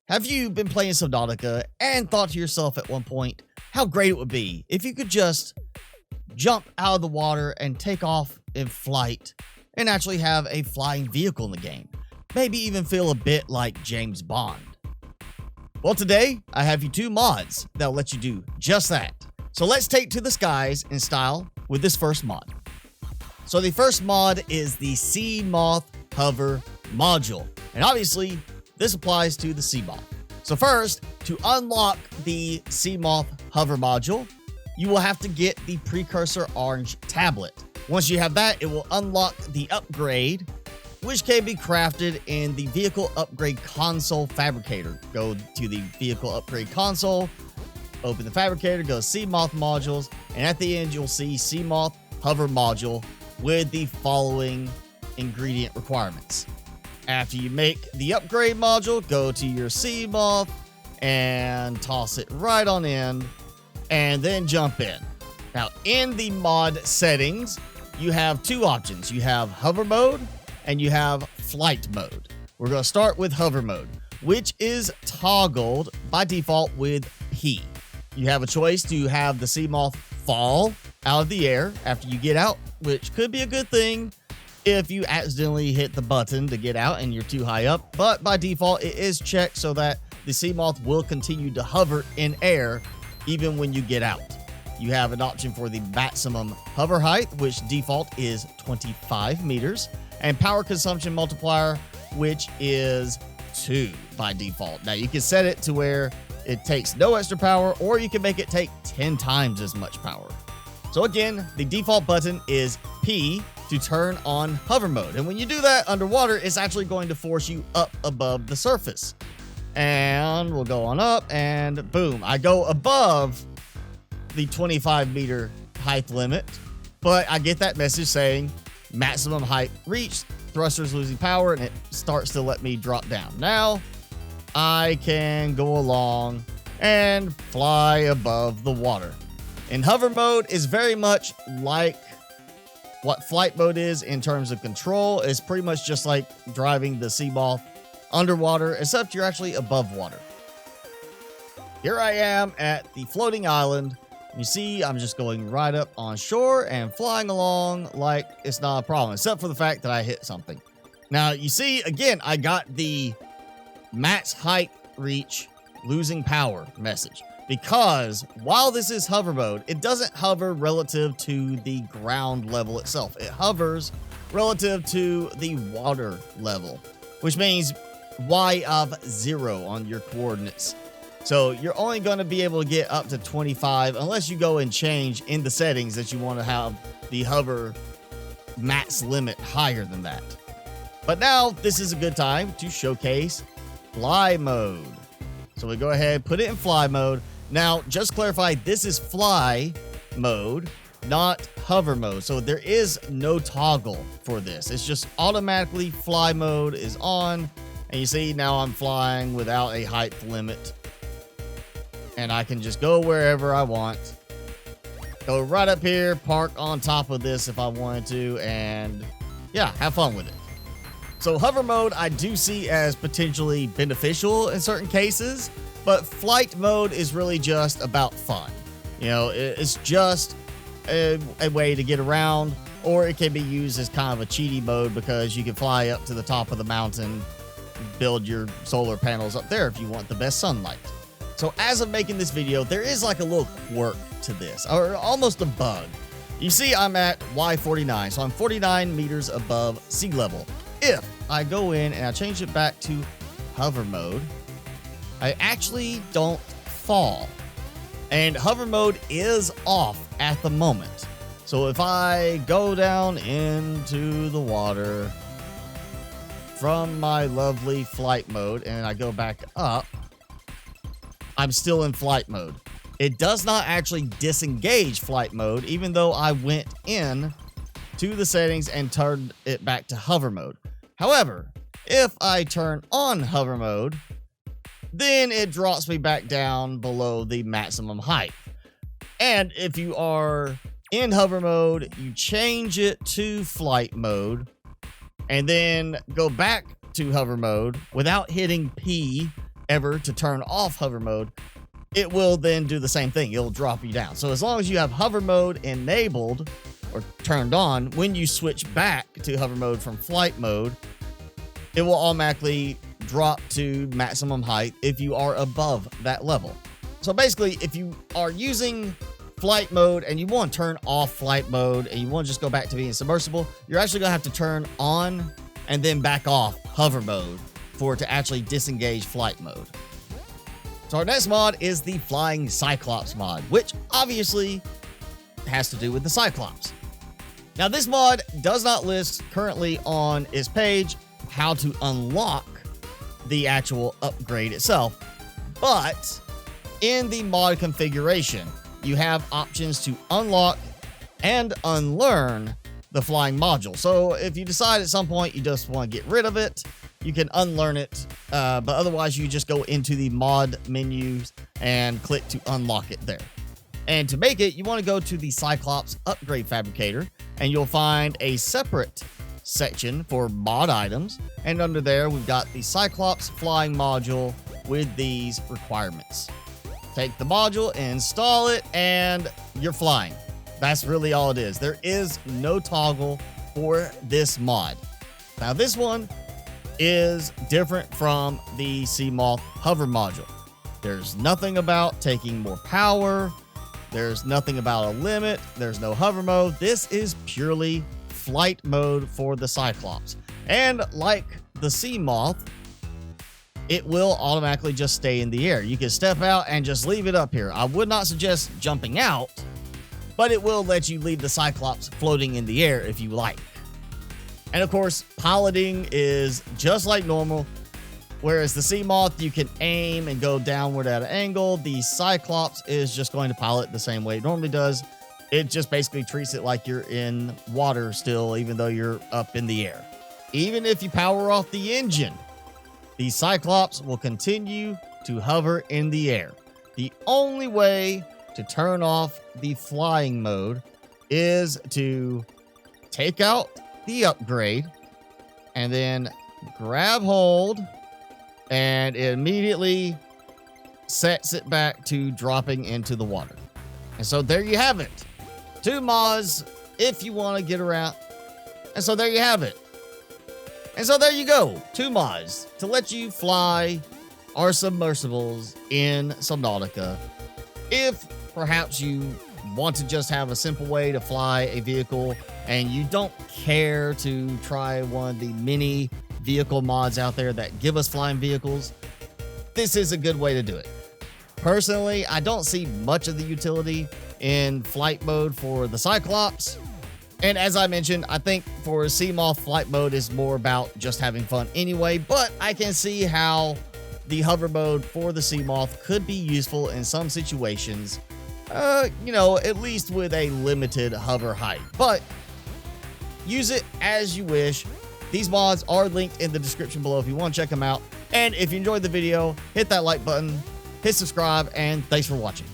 Have you been playing Subnautica and thought to yourself at one point how great it would be if you could just jump out of the water and take off in flight and actually have a flying vehicle in the game? Maybe even feel a bit like James Bond. Well, today I have you two mods that'll let you do just that. So let's take to the skies in style with this first mod. So the first mod is the Sea Moth Hover Module. And obviously, this applies to the Sea Moth. So first, to unlock the Sea Moth Hover Module, you will have to get the Precursor Orange Tablet. Once you have that, it will unlock the upgrade, which can be crafted in the Vehicle Upgrade Console Fabricator. Go to the Vehicle Upgrade Console, open the Fabricator, go Sea Moth Modules, and at the end, you'll see Sea Moth Hover Module with the following ingredient requirements. After you make the upgrade module, go to your Sea Moth and toss it right on in, and then jump in. Now, in the mod settings, you have two options. You have hover mode and you have flight mode. We're going to start with hover mode, which is toggled by default with P. You have a choice to have the Sea Moth fall out of the air after you get out, which could be a good thing if you accidentally hit the button to get out and you're too high up, but by default it is checked so that the Sea Moth will continue to hover in air even when you get out. You have an option for the maximum hover height, which default is 25 meters, and power consumption multiplier, which is 2 by default. Now you can set it to where it takes no extra power, or you can make it take 10 times as much power. So again, the default button is P to turn on hover mode. And when you do that underwater, it's actually going to force you up above the surface. And we'll go on up and boom, I go above the 25 meter height limit, but I get that message saying maximum height reached, thrusters losing power, and it starts to let me drop down. Now I can go along and fly above the water. And hover mode is very much like what flight mode is in terms of control. It's pretty much just like driving the Sea Moth underwater, except you're actually above water. Here I am at the floating island. You see, I'm just going right up on shore and flying along like it's not a problem, except for the fact that I hit something. Now, you see, again, I got the max height reach losing power message. Because while this is hover mode, it doesn't hover relative to the ground level itself. It hovers relative to the water level, which means y of 0 on your coordinates. So you're only going to be able to get up to 25 unless you go and change in the settings that you want to have the hover max limit higher than that. But now this is a good time to showcase fly mode. So we go ahead, put it in fly mode. Now, just clarify, this is fly mode, not hover mode. So there is no toggle for this. It's just automatically fly mode is on. And you see now I'm flying without a height limit. And I can just go wherever I want. Go right up here, park on top of this if I wanted to, and yeah, have fun with it. So hover mode I do see as potentially beneficial in certain cases, but flight mode is really just about fun. You know, it's just a way to get around, or it can be used as kind of a cheaty mode because you can fly up to the top of the mountain, build your solar panels up there if you want the best sunlight. So as of making this video, there is like a little quirk to this, or almost a bug. You see I'm at Y49, so I'm 49 meters above sea level. If I go in and I change it back to hover mode, I actually don't fall. And hover mode is off at the moment. So if I go down into the water from my lovely flight mode and I go back up, I'm still in flight mode. It does not actually disengage flight mode, even though I went in to the settings and turned it back to hover mode. However, if I turn on hover mode, then it drops me back down below the maximum height. And if you are in hover mode, you change it to flight mode, and then go back to hover mode without hitting P ever to turn off hover mode, it will then do the same thing. It'll drop you down. So as long as you have hover mode enabled or turned on, when you switch back to hover mode from flight mode, it will automatically drop to maximum height if you are above that level. So basically, if you are using flight mode and you want to turn off flight mode and you want to just go back to being submersible, you're actually going to have to turn on and then back off hover mode for it to actually disengage flight mode. So our next mod is the Flying Cyclops mod, which obviously has to do with the Cyclops. Now, this mod does not list currently on its page how to unlock the actual upgrade itself, but in the mod configuration, you have options to unlock and unlearn the flying module. So if you decide at some point you just want to get rid of it, you can unlearn it, but otherwise you just go into the mod menus and click to unlock it there. And to make it, you want to go to the Cyclops Upgrade Fabricator, and you'll find a separate section for mod items, and under there we've got the Cyclops flying module with these requirements. Take the module, install it, and you're flying. That's really all it is. There is no toggle for this mod. Now, this one is different from the Seamoth hover module. There's nothing about taking more power. There's nothing about a limit. There's no hover mode. This is purely flight mode for the Cyclops. And like the Seamoth, it will automatically just stay in the air. You can step out and just leave it up here. I would not suggest jumping out, but it will let you leave the Cyclops floating in the air if you like. And of course, piloting is just like normal. Whereas the Seamoth, you can aim and go downward at an angle. The Cyclops is just going to pilot the same way it normally does. It just basically treats it like you're in water still, even though you're up in the air. Even if you power off the engine, the Cyclops will continue to hover in the air. The only way to turn off the flying mode is to take out the upgrade and then grab hold, and it immediately sets it back to dropping into the water. And so there you have it. 2 mods if you want to get around. And so there you have it. And so there you go. 2 mods to let you fly our submersibles in Subnautica. If perhaps you want to just have a simple way to fly a vehicle and you don't care to try one of the many vehicle mods out there that give us flying vehicles, this is a good way to do it. Personally, I don't see much of the utility in flight mode for the Cyclops. And as I mentioned, I think for Seamoth, flight mode is more about just having fun anyway, but I can see how the hover mode for the Seamoth could be useful in some situations, at least with a limited hover height. But use it as you wish. These mods are linked in the description below if you want to check them out. And if you enjoyed the video, hit that like button, hit subscribe, and thanks for watching.